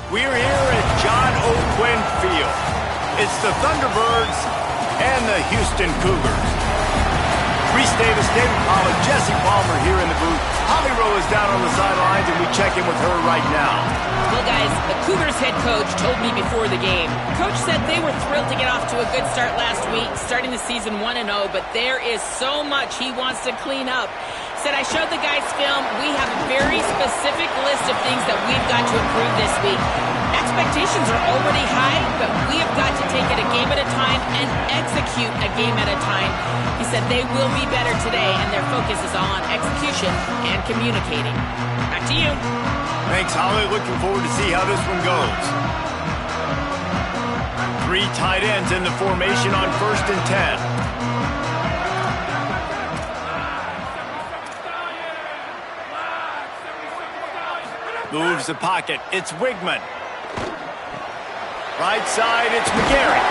We're here at John O'Quinn Field. It's the Thunderbirds and the Houston Cougars. Reese Davis, David Pollack, Jesse Palmer here in the booth. Holly Rowe is down on the sidelines, and we check in with her right now. Well, guys, the Cougars head coach told me before the game. Coach said they were thrilled to get off to a good start last week, starting the season 1-0, but there is so much he wants to clean up. Said, I showed the guys film. We have a very specific list of things that we've got to improve this week. Expectations are already high, but we have got to take it a game at a time and execute a game at a time. He said they will be better today, and their focus is on execution and communicating. Back to you. Thanks, Holly. Looking forward to see how this one goes. 3 tight ends in the formation on 1st and 10. Moves the pocket. It's Wigman. Right side, it's McGarry.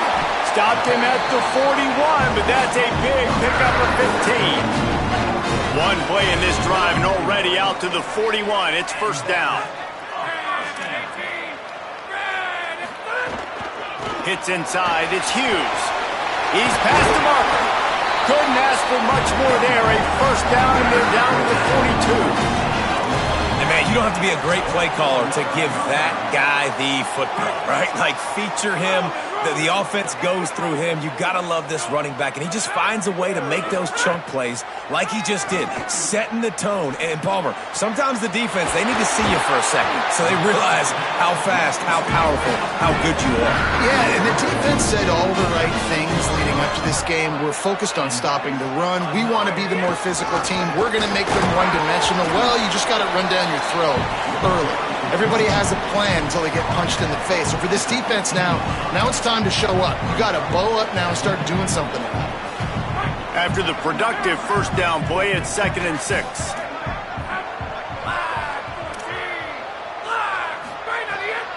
Stopped him at the 41, but that's a big pickup of 15. One play in this drive and already out to the 41. It's 1st down. Hits inside. It's Hughes. He's past the marker. Couldn't ask for much more there. A 1st down, and they're down to the 42. Man, you don't have to be a great play caller to give that guy the football, right? Like, feature him. The offense goes through him. You got to love this running back, and he just finds a way to make those chunk plays like he just did, setting the tone. And, Palmer, sometimes the defense, they need to see you for a second so they realize how fast, how powerful, how good you are. Yeah, and the defense said all the right things leading up to this game. We're focused on stopping the run. We want to be the more physical team. We're going to make them one-dimensional. Well, you just got to run down your throat early. Everybody has a plan until they get punched in the face. So for this defense now it's time to show up. You got to bow up now and start doing something about it. After the productive 1st down play, it's 2nd and 6.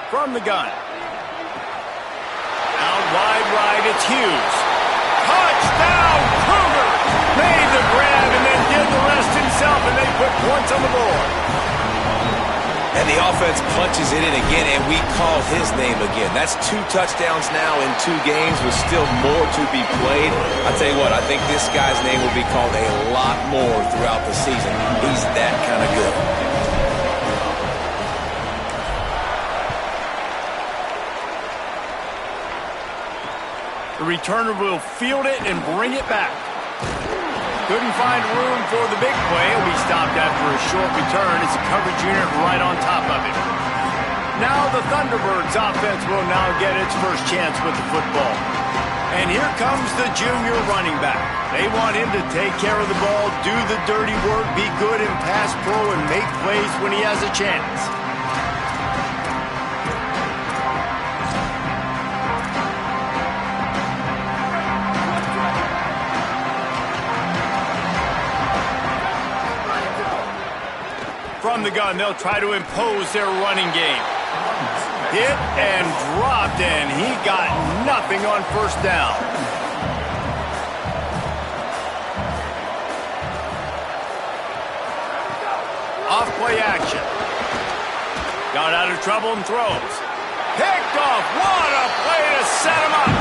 From the gun. Out wide right, it's Hughes. Touchdown, Cougars! Made the grab and then did the rest himself, and they put points on the board. And the offense punches it in again, and we call his name again. That's 2 touchdowns now in 2 games with still more to be played. I tell you what, I think this guy's name will be called a lot more throughout the season. He's that kind of good. The returner will field it and bring it back. Couldn't find room for the big play. Will be stopped after a short return. It's a coverage unit right on top of it. Now the Thunderbirds offense will now get its first chance with the football. And here comes the junior running back. They want him to take care of the ball, do the dirty work, be good in pass pro, and make plays when he has a chance. From the gun, they'll try to impose their running game. Hit and dropped, and he got nothing on 1st down. Off-play action. Got out of trouble and throws. Picked off. What a play to set him up.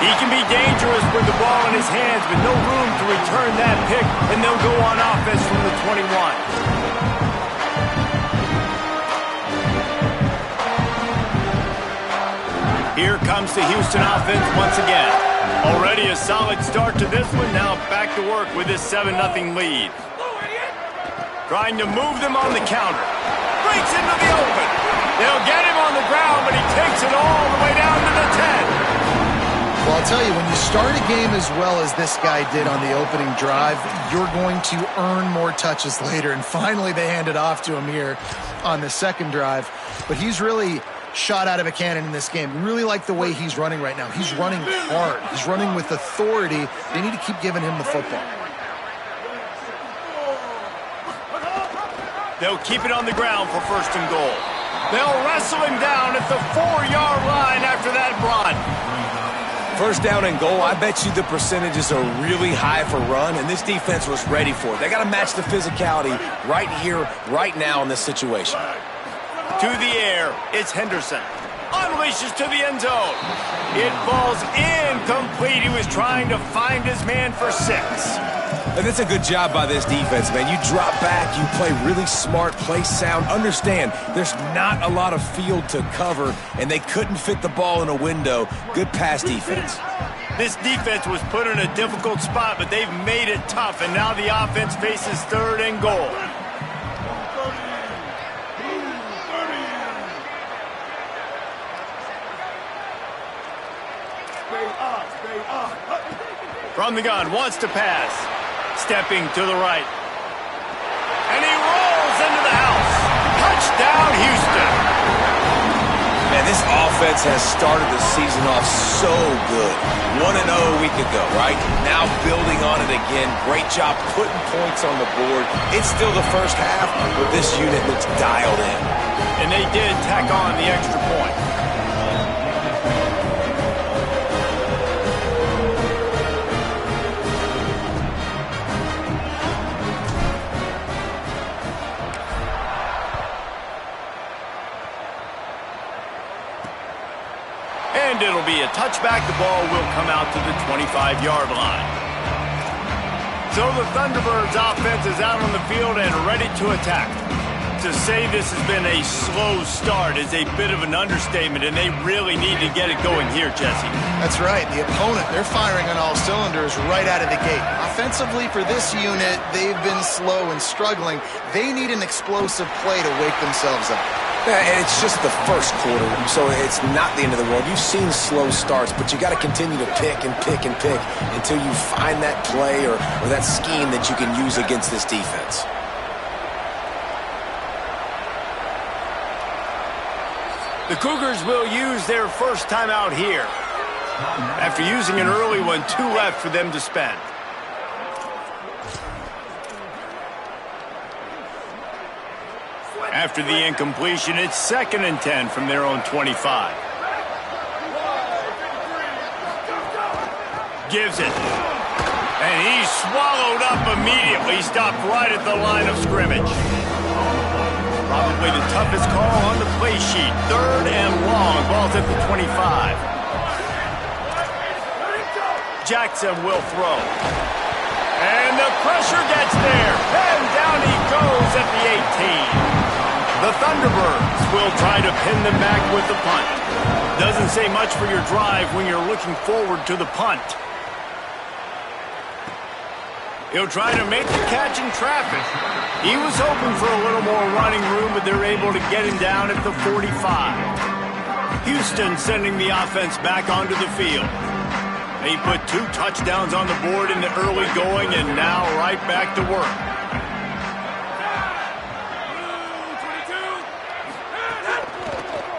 He can be dangerous with the ball in his hands, but no room to return that pick, and they'll go on offense from the 21. Here comes the Houston offense once again. Already a solid start to this one. Now back to work with this 7-0 lead. Trying to move them on the counter. Breaks into the open. They'll get him on the ground, but he takes it all the way down to the 10. Well, I'll tell you, when you start a game as well as this guy did on the opening drive, you're going to earn more touches later. And finally, they handed off to him here on the 2nd drive. But he's really shot out of a cannon in this game. Really like the way he's running right now. He's running hard. He's running with authority. They need to keep giving him the football. They'll keep it on the ground for 1st and goal. They'll wrestle him down at the 4-yard line after that run. 1st down and goal, I bet you the percentages are really high for run, and this defense was ready for it. They got to match the physicality right here, right now in this situation. To the air, it's Henderson. unleashes to the end zone. It falls incomplete. He was trying to find his man for 6. And that's a good job by this defense, man. You drop back, you play really smart, play sound. Understand, there's not a lot of field to cover, and they couldn't fit the ball in a window. Good pass defense. This defense was put in a difficult spot, but they've made it tough, and now the offense faces 3rd and goal. From the gun, wants to pass. Stepping to the right. And he rolls into the house. Touchdown, Houston. Man, this offense has started the season off so good. 1-0 a week ago, right? Now building on it again. Great job putting points on the board. It's still the first half, but this unit looks dialed in. And they did tack on the extra point. And it'll be a touchback. The ball will come out to the 25-yard line. So the Thunderbirds offense is out on the field and ready to attack. To say this has been a slow start is a bit of an understatement, and they really need to get it going here, Jesse. That's right. The opponent, they're firing on all cylinders right out of the gate. Offensively for this unit, they've been slow and struggling. They need an explosive play to wake themselves up. Yeah, and it's just the first quarter, so it's not the end of the world. You've seen slow starts, but you got to continue to pick and pick and pick until you find that play or that scheme that you can use against this defense. The Cougars will use their first timeout here. After using an early one, 2 left for them to spend. After the incompletion, it's 2nd and 10 from their own 25. Gives it. And he's swallowed up immediately. Stopped right at the line of scrimmage. Probably the toughest call on the play sheet. 3rd and long. Ball's at the 25. Jackson will throw. And the pressure gets there. And down he goes at the 18. The Thunderbirds will try to pin them back with the punt. Doesn't say much for your drive when you're looking forward to the punt. He'll try to make the catch in traffic. He was hoping for a little more running room, but they're able to get him down at the 45. Houston sending the offense back onto the field. They put 2 touchdowns on the board in the early going, and now right back to work.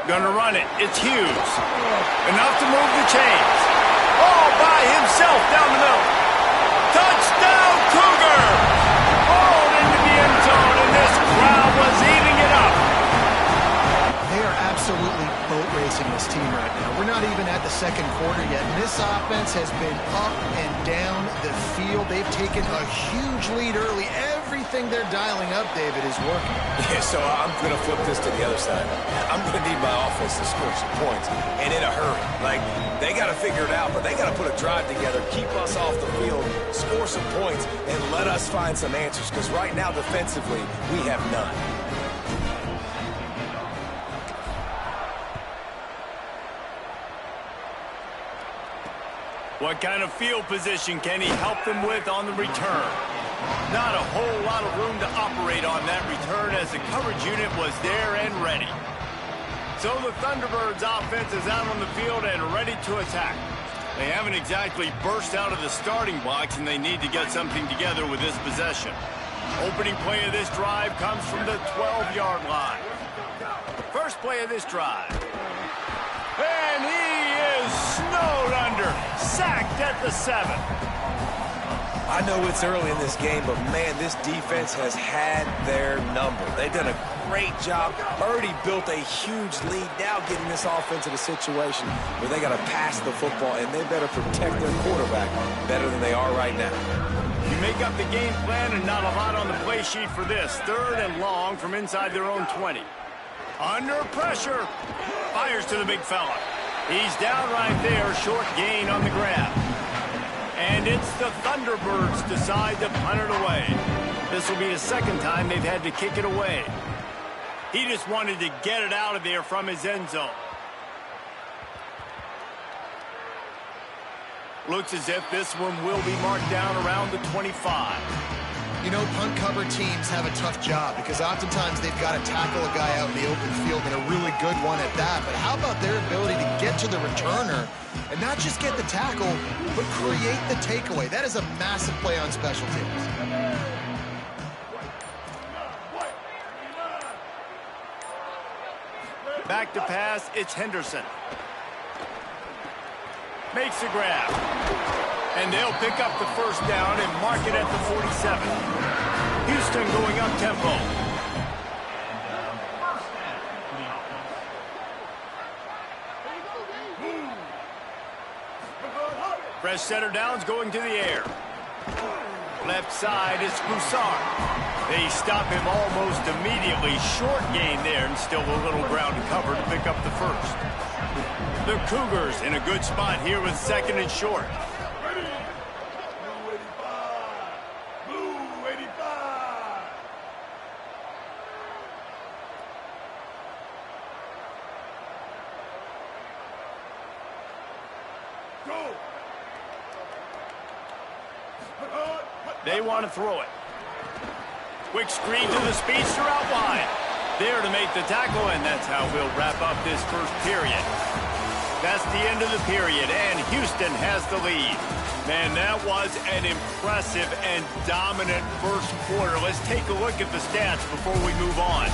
Gonna run it. It's Hughes. Enough to move the chains. All by himself down the middle. Touchdown, Cougar! Balled into the end zone, and this crowd was eating it up. They are absolutely boat racing this team right now. We're not even at the 2nd quarter yet. And this offense has been up and down the field. They've taken a huge lead early. Everything they're dialing up, David, is working. Yeah, so I'm going to flip this to the other side. I'm going to need my offense to score some points, and in a hurry. Like, they got to figure it out, but they got to put a drive together, keep us off the field, score some points, and let us find some answers, because right now, defensively, we have none. What kind of field position can he help them with on the return? Not a whole lot of room to operate on that return as the coverage unit was there and ready. So the Thunderbirds offense is out on the field and ready to attack. They haven't exactly burst out of the starting blocks, and they need to get something together with this possession. Opening play of this drive comes from the 12-yard line. First play of this drive. And he is snowed under. Sacked at the 7. I know it's early in this game, but, man, this defense has had their number. They've done a great job, already built a huge lead, now getting this offense in a situation where they got to pass the football, and they better protect their quarterback better than they are right now. You make up the game plan, and not a lot on the play sheet for this. 3rd and long from inside their own 20. Under pressure. Fires to the big fella. He's down right there, short gain on the grab. And it's the Thunderbirds decide to punt it away. This will be the second time they've had to kick it away. He just wanted to get it out of there from his end zone. Looks as if this one will be marked down around the 25. You know, punt cover teams have a tough job because oftentimes they've got to tackle a guy out in the open field, and a really good one at that. But how about their ability to get to the returner and not just get the tackle, but create the takeaway? That is a massive play on special teams. Back to pass, it's Henderson. Makes the grab. And they'll pick up the first down and mark it at the 47. Houston going up tempo. Fresh setter downs going to the air. Left side is Broussard. They stop him almost immediately. Short gain there and still a little ground to cover to pick up the first. The Cougars in a good spot here with second and short. They want to throw it. Quick screen to the speedster out wide. There to make the tackle, and that's how we'll wrap up this first period. That's the end of the period, and Houston has the lead. Man, that was an impressive and dominant first quarter. Let's take a look at the stats before we move on.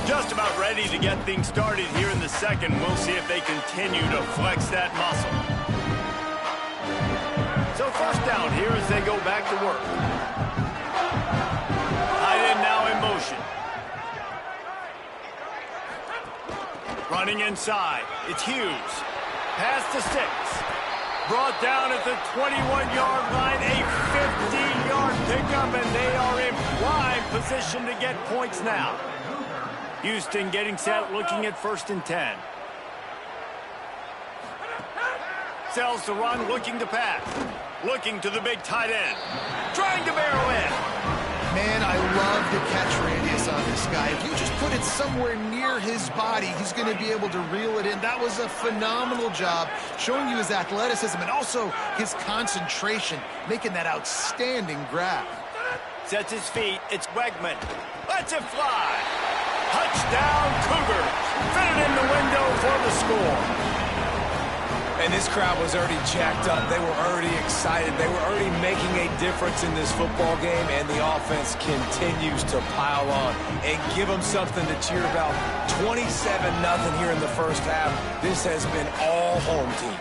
Just about ready to get things started here in the second. We'll see if they continue to flex that muscle. So first down here as they go back to work. Tight end now in motion. Running inside, it's Hughes. Pass to 6. Brought down at the 21-yard line, a 15-yard pickup, and they are in prime position to get points now. Houston getting set, looking at 1st and 10. Sells to run, looking to pass. Looking to the big tight end. Trying to barrel in. Man, I love the catch radius on this guy. If you just put it somewhere near his body, he's going to be able to reel it in. That was a phenomenal job, showing you his athleticism and also his concentration, making that outstanding grab. Sets his feet. It's Wegman. Lets it fly. Touchdown, Cougars. Fit it in the window for the score. And this crowd was already jacked up. They were already excited. They were already making a difference in this football game, and the offense continues to pile on and give them something to cheer about. 27-0 here in the first half. This has been all home team.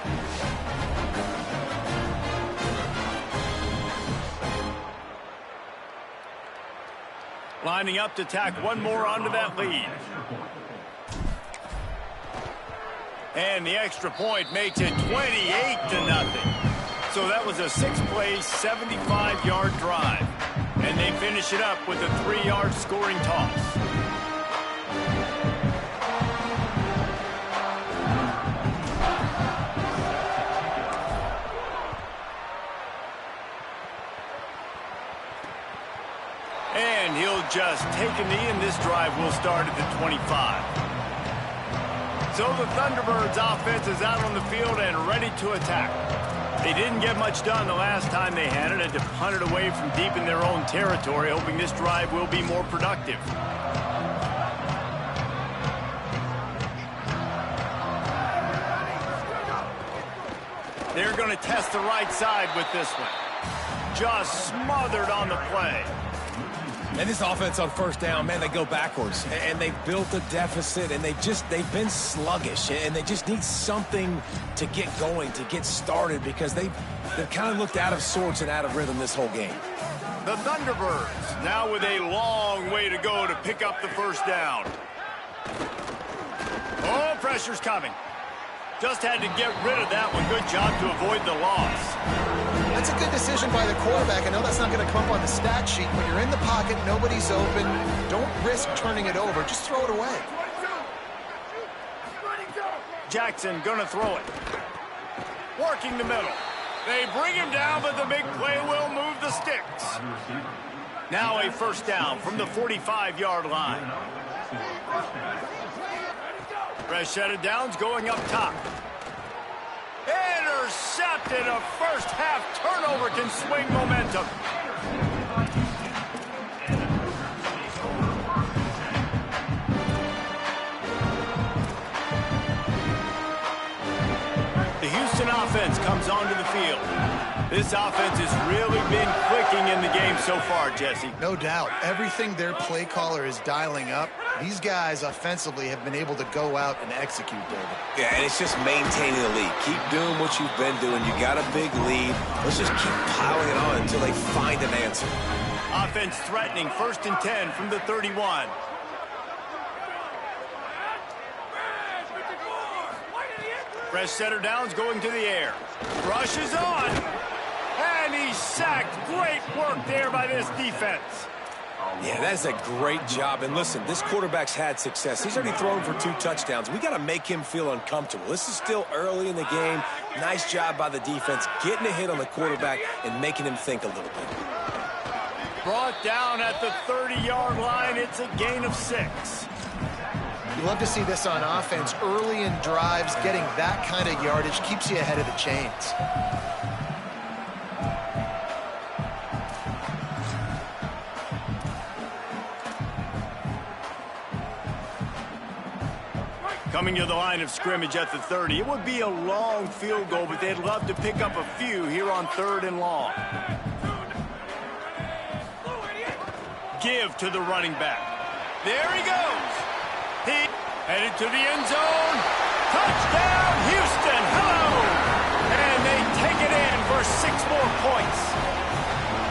Lining up to tack one more onto that lead. And the extra point makes it 28-0. So that was a 6-play, 75-yard drive. And they finish it up with a 3-yard scoring toss. And he'll just take a knee, and this drive will start at the 25. So the Thunderbirds offense is out on the field and ready to attack. They didn't get much done the last time they had it, and to punt it away from deep in their own territory, hoping this drive will be more productive. They're going to test the right side with this one. Just smothered on the play. And this offense on first down, man, they go backwards. And they've built a deficit, and they've been sluggish. And they just need something to get going, to get started, because they've kind of looked out of sorts and out of rhythm this whole game. The Thunderbirds now with a long way to go to pick up the first down. Oh, pressure's coming. Just had to get rid of that one. Good job to avoid the loss. That's a good decision by the quarterback. I know that's not going to come up on the stat sheet. When you're in the pocket, nobody's open. Don't risk turning it over. Just throw it away. Jackson gonna throw it. Working the middle. They bring him down, but the big play will move the sticks. Now a first down from the 45-yard line. Fresh set of downs going up top. Intercepted. A first half turnover can swing momentum. The Houston offense comes onto the field. This offense has really been clicking in the game so far, Jesse. No doubt. Everything their play caller is dialing up, these guys offensively have been able to go out and execute, David. Yeah, and it's just maintaining the lead. Keep doing what you've been doing. You got a big lead. Let's just keep piling it on until they find an answer. Offense threatening, 1st and 10 from the 31. Fresh setter downs going to the air. Rush is on. And he's sacked. Great work there by this defense. Yeah, that's a great job. And listen, this quarterback's had success. He's already thrown for 2 touchdowns. We got to make him feel uncomfortable. This is still early in the game. Nice job by the defense, getting a hit on the quarterback and making him think a little bit. Brought down at the 30-yard line. It's a gain of 6. You love to see this on offense. Early in drives, getting that kind of yardage keeps you ahead of the chains. Coming to the line of scrimmage at the 30. It would be a long field goal, but they'd love to pick up a few here on 3rd and long. Give to the running back. There he goes. He headed to the end zone. Touchdown, Houston. Hello. And they take it in for 6 more points.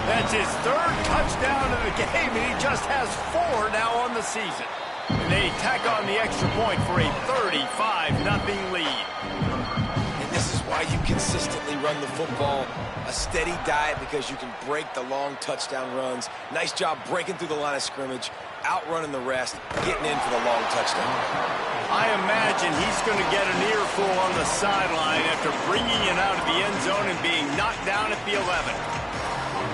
That's his 3rd touchdown of the game, and he just has 4 now on the season. And they tack on the extra point for a 35-0 lead. And this is why you consistently run the football. A steady diet because you can break the long touchdown runs. Nice job breaking through the line of scrimmage, outrunning the rest, getting in for the long touchdown. I imagine he's going to get an earful on the sideline after bringing it out of the end zone and being knocked down at the 11.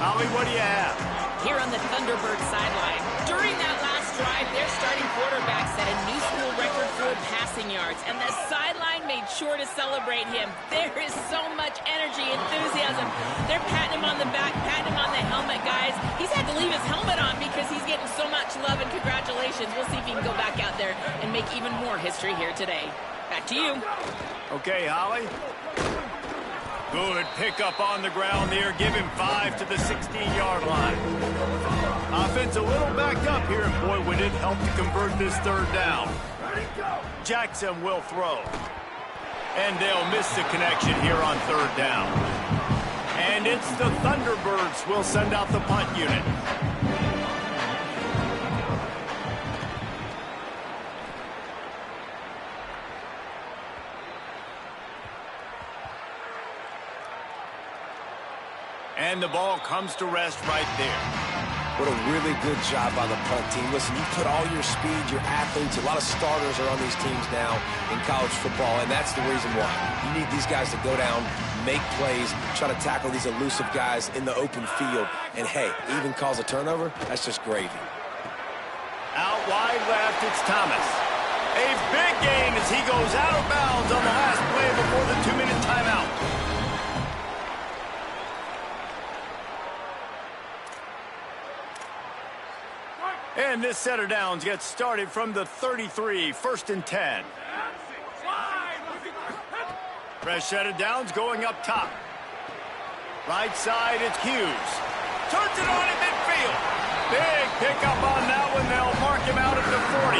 Holly, what do you have? Here on the Thunderbird sideline, during that last drive, their starting quarterback set a new school record for passing yards, and the sideline made sure to celebrate him. There is so much energy, enthusiasm. They're patting him on the back, patting him on the helmet, guys. He's had to leave his helmet on because he's getting so much love and congratulations. We'll see if he can go back out there and make even more history here today. Back to you. Okay, Holly. Good pickup on the ground there. Give him 5 to the 16-yard line. Offense a little backed up here, and boy, would it help to convert this 3rd down. Jackson will throw. And they'll miss the connection here on 3rd down. And it's the Thunderbirds will send out the punt unit. And the ball comes to rest right there. What a really good job by the punt team. Listen, you put all your speed, your athletes, a lot of starters are on these teams now in college football, and that's the reason why. You need these guys to go down, make plays, try to tackle these elusive guys in the open field, and hey, even cause a turnover, that's just gravy. Out wide left, it's Thomas. A big gain as he goes out of bounds on the last play before the 2-minute timeout. And this set of downs gets started from the 33, 1st and 10. Fresh set of downs going up top. Right side, it's Hughes. Turns it on at midfield. Big pickup on that one. They'll mark him out at the 40.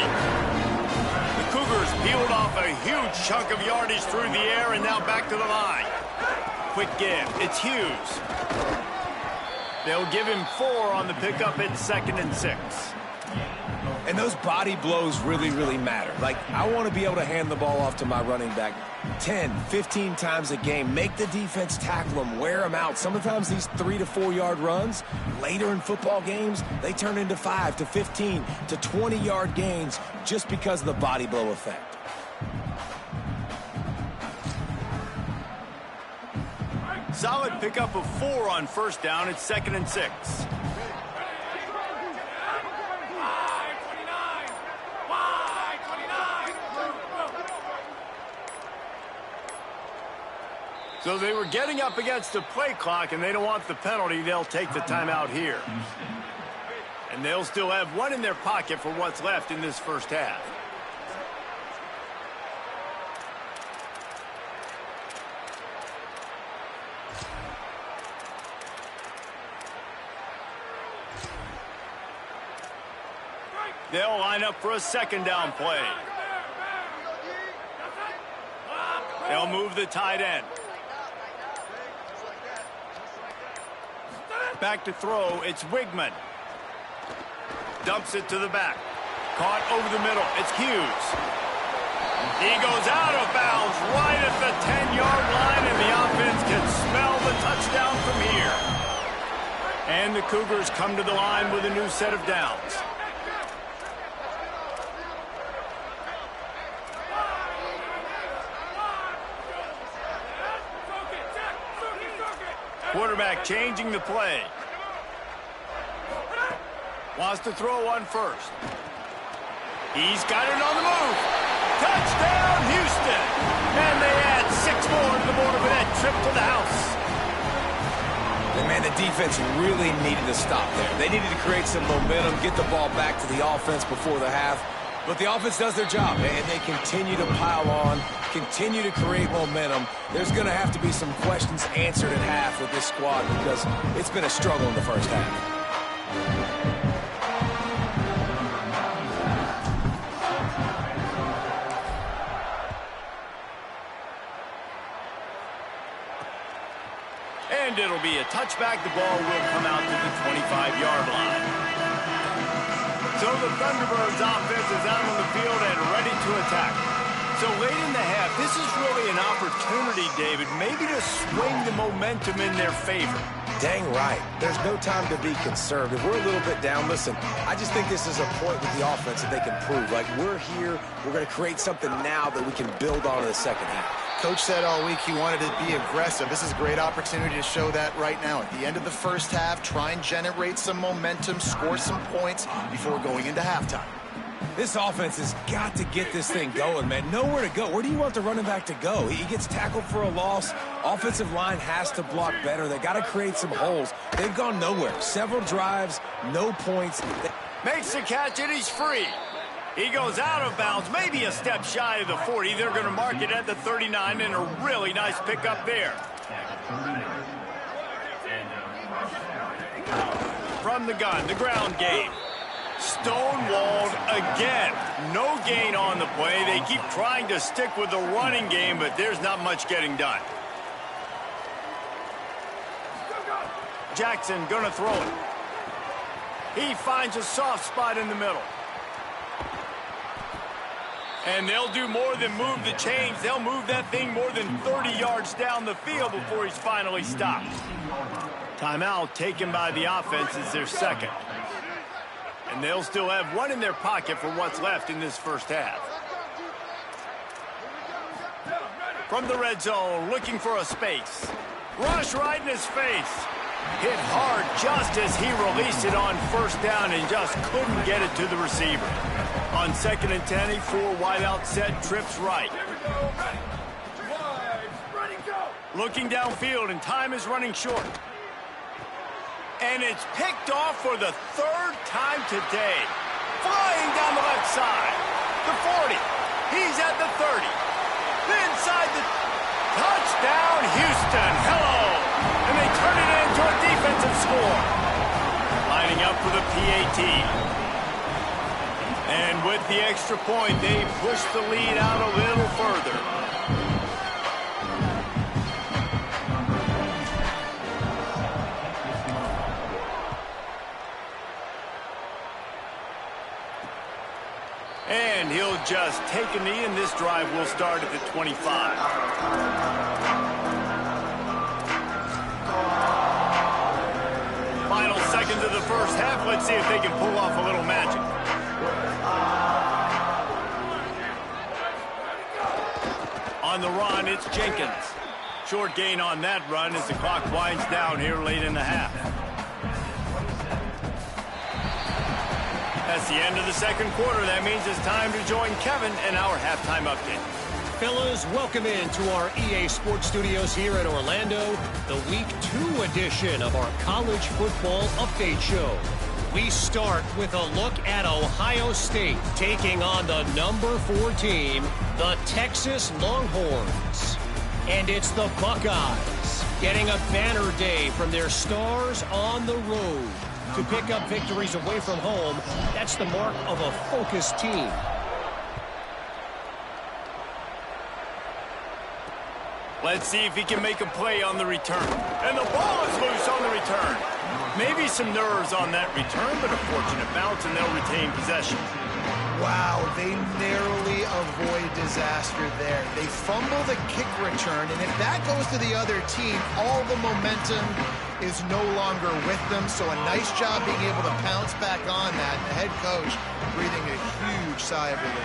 The Cougars peeled off a huge chunk of yardage through the air and now back to the line. Quick give. It's Hughes. They'll give him 4 on the pickup at 2nd and 6. And those body blows really, really matter. Like, I want to be able to hand the ball off to my running back 10, 15 times a game. Make the defense tackle them, wear them out. Sometimes these 3 to 4 yard runs, later in football games, they turn into 5 to 15 to 20 yard gains just because of the body blow effect. Solid pickup of 4 on first down. It's 2nd and 6. So they were getting up against the play clock, and they don't want the penalty. They'll take the timeout here. And they'll still have 1 in their pocket for what's left in this first half. They'll line up for a 2nd down play. They'll move the tight end. Back to throw, it's Wigman. Dumps it to the back. Caught over the middle, it's Hughes. He goes out of bounds right at the 10-yard line, and the offense can smell the touchdown from here. And the Cougars come to the line with a new set of downs. Quarterback changing the play. Wants to throw on first. He's got it on the move. Touchdown, Houston. And they add 6 more to the board with that trip to the house. And man, the defense really needed to stop there. They needed to create some momentum, get the ball back to the offense before the half. But the offense does their job, and they continue to pile on, continue to create momentum. There's going to have to be some questions answered at half with this squad because it's been a struggle in the first half. And it'll be a touchback. The ball will come out to the 25-yard line. So the Thunderbirds offense is out on the field and ready to attack. So late in the half, this is really an opportunity, David, maybe to swing the momentum in their favor. Dang right. There's no time to be conservative. We're a little bit down. Listen, I just think this is a point with the offense that they can prove. Like, we're here, we're going to create something now that we can build on in the second half. Coach said all week he wanted to be aggressive. This is a great opportunity to show that right now. At the end of the first half, try and generate some momentum, score some points before going into halftime. This offense has got to get this thing going, man. Nowhere to go. Where do you want the running back to go? He gets tackled for a loss. Offensive line has to block better. They got to create some holes. They've gone nowhere. Several drives, no points. Makes the catch, and he's free. He goes out of bounds, maybe a step shy of the 40. They're going to mark it at the 39, and a really nice pickup there. From the gun, the ground game. Stonewalled again. No gain on the play. They keep trying to stick with the running game, but there's not much getting done. Jackson gonna throw it. He finds a soft spot in the middle. And they'll do more than move the chains. They'll move that thing more than 30 yards down the field before he's finally stopped. Timeout taken by the offense is their second. And they'll still have 1 in their pocket for what's left in this first half. From the red zone, looking for a space. Rush right in his face. Hit hard just as he released it on first down and just couldn't get it to the receiver. On 2nd and 10, a 4 wide out set, trips right. Looking downfield, and time is running short. And it's picked off for the 3rd time today. Flying down the left side. The 40. He's at the 30. Inside the touchdown, Houston. Hello. And they turn it into a defensive score. Lining up for the PAT. And with the extra point, they push the lead out a little further. And he'll just take a knee, and this drive will start at the 25. Final seconds of the first half. Let's see if they can pull off a little magic. On the run, it's Jenkins. Short gain on that run as the clock winds down here late in the half. That's the end of the second quarter. That means it's time to join Kevin in our halftime update. Fellas, welcome into our EA Sports Studios here in Orlando, the Week 2 edition of our College Football Update Show. We start with a look at Ohio State taking on the number 4 team, the Texas Longhorns. And it's the Buckeyes getting a banner day from their stars on the road. To pick up victories away from home, that's the mark of a focused team. Let's see if he can make a play on the return. And the ball is loose on the return. Maybe some nerves on that return, but a fortunate bounce, and they'll retain possession. Wow, they narrowly avoid disaster there. They fumble the kick return, and if that goes to the other team, all the momentum is no longer with them. So a nice job being able to pounce back on that. The head coach breathing a huge sigh of relief.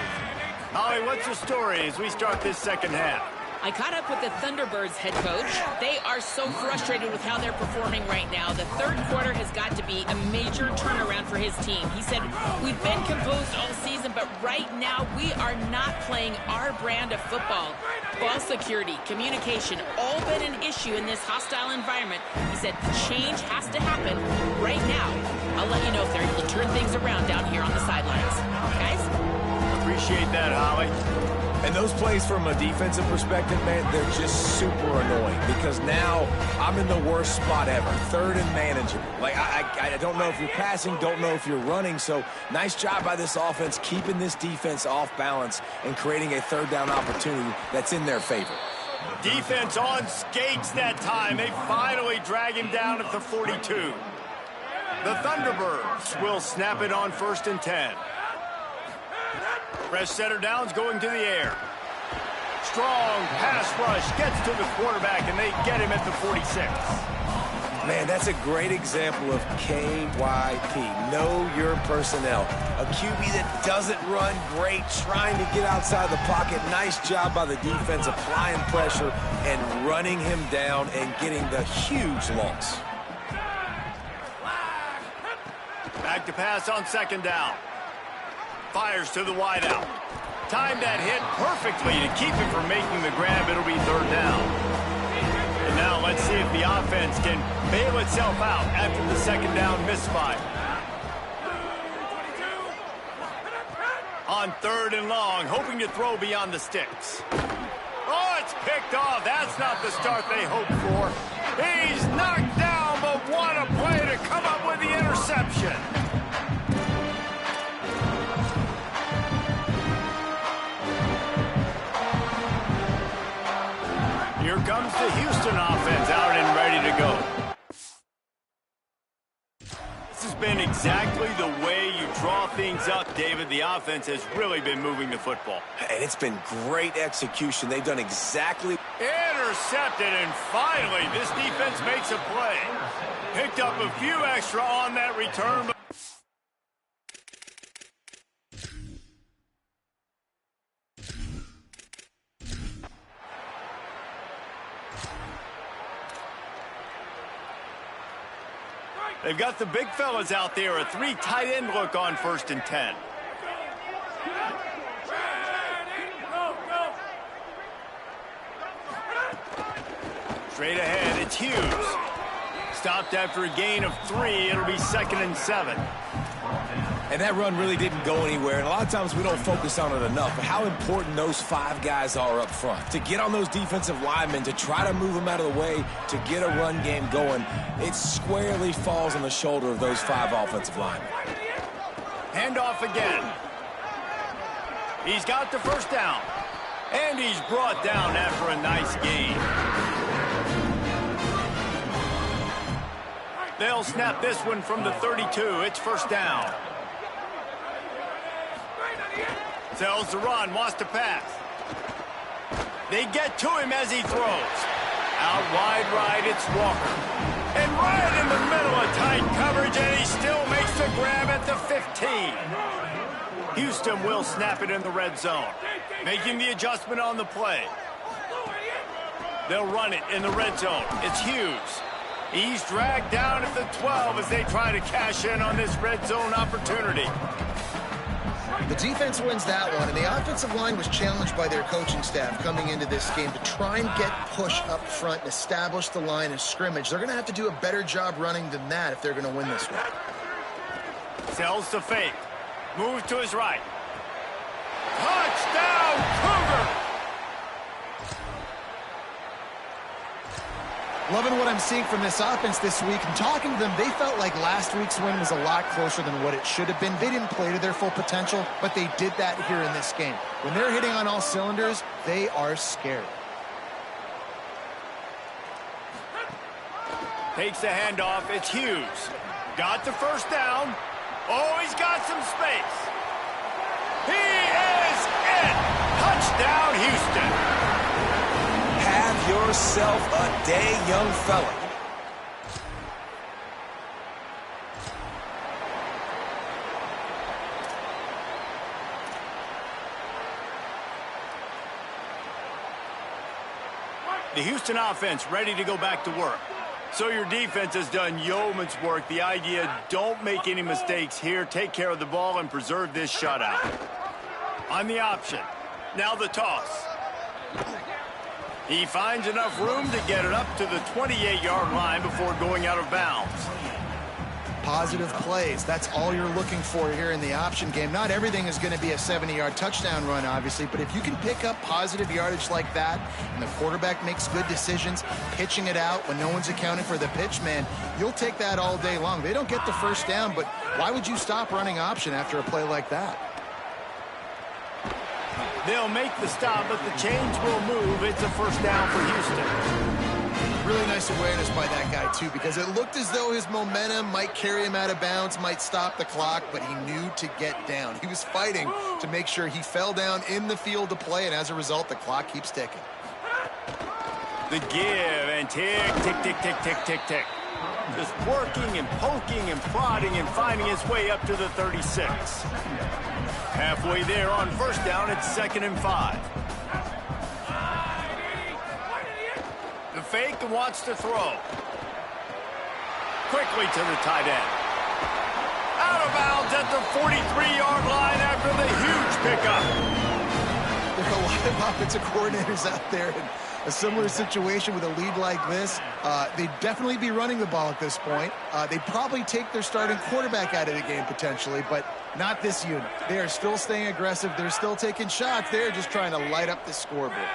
Holly, what's the story as we start this second half? I caught up with the Thunderbirds head coach. They are so frustrated with how they're performing right now. The third quarter has got to be a major turnaround for his team. He said, we've been composed all season, but right now we are not playing our brand of football. Ball security, communication, all been an issue in this hostile environment. He said, change has to happen right now. I'll let you know if they're able to turn things around down here on the sidelines. Guys? Appreciate that, Holly. And those plays from a defensive perspective, man, they're just super annoying because now I'm in the worst spot ever, third and manageable. Like, I don't know if you're passing, don't know if you're running, so nice job by this offense keeping this defense off balance and creating a third down opportunity that's in their favor. Defense on skates that time. They finally drag him down at the 42. The Thunderbirds will snap it on 1st and 10. Fresh setter downs going to the air. Strong pass rush gets to the quarterback, and they get him at the 46. Man, that's a great example of KYP. Know your personnel. A QB that doesn't run great, trying to get outside the pocket. Nice job by the defense applying pressure and running him down and getting the huge loss. Back to pass on 2nd down. Fires to the wideout. Timed that hit perfectly to keep him from making the grab. It'll be 3rd down. And now let's see if the offense can bail itself out after the 2nd down misfire. On 3rd and long, hoping to throw beyond the sticks. Oh, it's picked off. That's not the start they hoped for. He's knocked down, but what a play to come up with the interception. Here comes the Houston offense out and ready to go. This has been exactly the way you draw things up, David. The offense has really been moving the football. And it's been great execution. They've done exactly... Intercepted, and finally this defense makes a play. Picked up a few extra on that return. They've got the big fellas out there. A 3 tight end look on 1st and 10. Straight ahead, it's Hughes. Stopped after a gain of 3. It'll be 2nd and 7. And that run really didn't go anywhere. And a lot of times we don't focus on it enough. But how important those 5 guys are up front. To get on those defensive linemen, to try to move them out of the way, to get a run game going, it squarely falls on the shoulder of those 5 offensive linemen. Handoff again. He's got the 1st down. And he's brought down after a nice gain. They'll snap this one from the 32. It's 1st down. Sells the run, wants to pass. They get to him as he throws. Out wide right, it's Walker. And right in the middle of tight coverage, and he still makes the grab at the 15. Houston will snap it in the red zone, making the adjustment on the play. They'll run it in the red zone. It's Hughes. He's dragged down at the 12 as they try to cash in on this red zone opportunity. The defense wins that one, and the offensive line was challenged by their coaching staff coming into this game to try and get push up front and establish the line of scrimmage. They're going to have to do a better job running than that if they're going to win this one. Sells the fake. Moves to his right. Touchdown, Cougar! Loving what I'm seeing from this offense this week. And talking to them, they felt like last week's win was a lot closer than what it should have been. They didn't play to their full potential, but they did that here in this game. When they're hitting on all cylinders, they are scary. Takes the handoff. It's Hughes. Got the first down. Oh, he's got some space. He is in. Touchdown, Houston. Have yourself a day, young fella. The Houston offense ready to go back to work. So your defense has done yeoman's work. The idea, don't make any mistakes here. Take care of the ball and preserve this shutout. On the option. Now the toss. He finds enough room to get it up to the 28-yard line before going out of bounds. Positive plays. That's all you're looking for here in the option game. Not everything is going to be a 70-yard touchdown run, obviously, but if you can pick up positive yardage like that and the quarterback makes good decisions, pitching it out when no one's accounting for the pitch, man, you'll take that all day long. They don't get the first down, but why would you stop running option after a play like that? They'll make the stop, but the chains will move. It's a first down for Houston. Really nice awareness by that guy, too, because it looked as though his momentum might carry him out of bounds, might stop the clock, but he knew to get down. He was fighting to make sure he fell down in the field to play, and as a result, the clock keeps ticking. The give and tick, tick, tick, tick, tick, tick, tick. Just working and poking and prodding and finding his way up to the 36. Halfway there on first down, it's 2nd and 5. The fake and wants to throw. Quickly to the tight end. Out of bounds at the 43-yard line after the huge pickup. There are a lot of offensive coordinators out there in a similar situation with a lead like this. They'd definitely be running the ball at this point. They'd probably take their starting quarterback out of the game potentially, but not this unit. They are still staying aggressive. They're still taking shots. They're just trying to light up the scoreboard.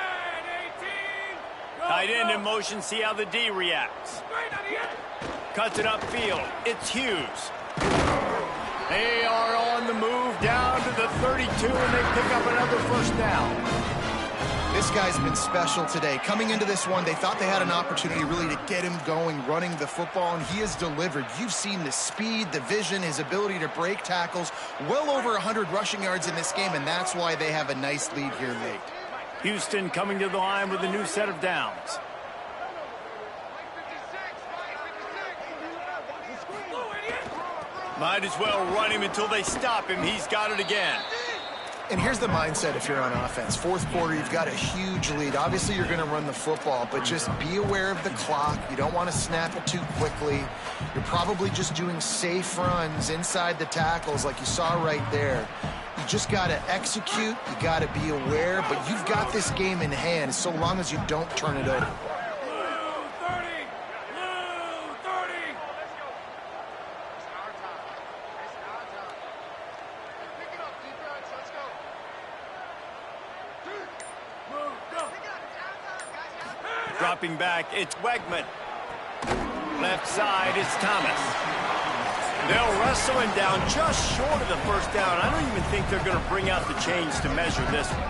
Tight end in motion, see how the D reacts. Cuts it upfield. It's Hughes. They are on the move down to the 32, and they pick up another first down. This guy's been special today. Coming into this one, they thought they had an opportunity really to get him going, running the football, and he has delivered. You've seen the speed, the vision, his ability to break tackles. Well over 100 rushing yards in this game, and that's why they have a nice lead here late. Houston coming to the line with a new set of downs. Might as well run him until they stop him. He's got it again. And here's the mindset if you're on offense. Fourth quarter, you've got a huge lead. Obviously, you're going to run the football, but just be aware of the clock. You don't want to snap it too quickly. You're probably just doing safe runs inside the tackles like you saw right there. You just got to execute. You got to be aware, but you've got this game in hand so long as you don't turn it over. Dropping back, it's Wegman. Left side, it's Thomas. They'll wrestle him down just short of the first down. I don't even think they're going to bring out the chains to measure this one.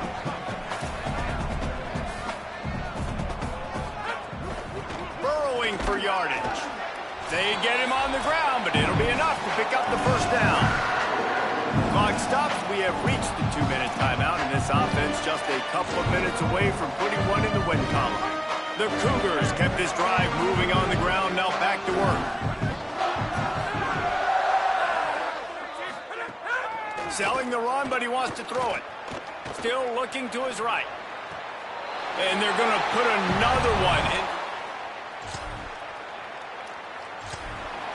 Burrowing for yardage. They get him on the ground, but it'll be enough to pick up the first down. Clock stops. We have reached the 2-minute timeout. a couple of minutes away from putting one in the win column. The Cougars kept this drive moving on the ground, now back to work. Selling the run, but he wants to throw it. Still looking to his right. And they're going to put another one in.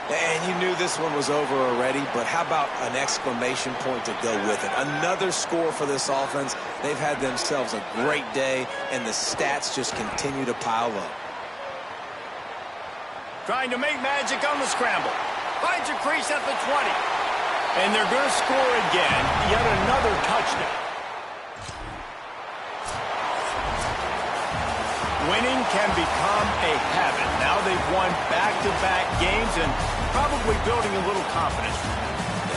And you knew this one was over already, but how about an exclamation point to go with it? Another score for this offense. They've had themselves a great day, and the stats just continue to pile up. Trying to make magic on the scramble. Finds a crease at the 20. And they're going to score again. Yet another touchdown. Winning can become a habit. Now they've won back-to-back games and probably building a little confidence.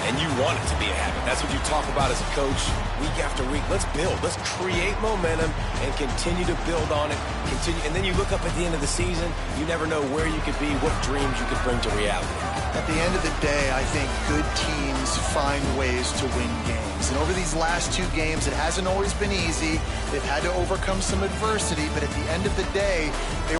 And you want it to be a habit. That's what you talk about as a coach week after week. Let's build. Let's create momentum and continue to build on it. And then you look up at the end of the season, you never know where you could be, what dreams you could bring to reality. At the end of the day, I think good teams find ways to win games. And over these last two games, it hasn't always been easy. They've had to overcome some adversity, but at the end of the day, they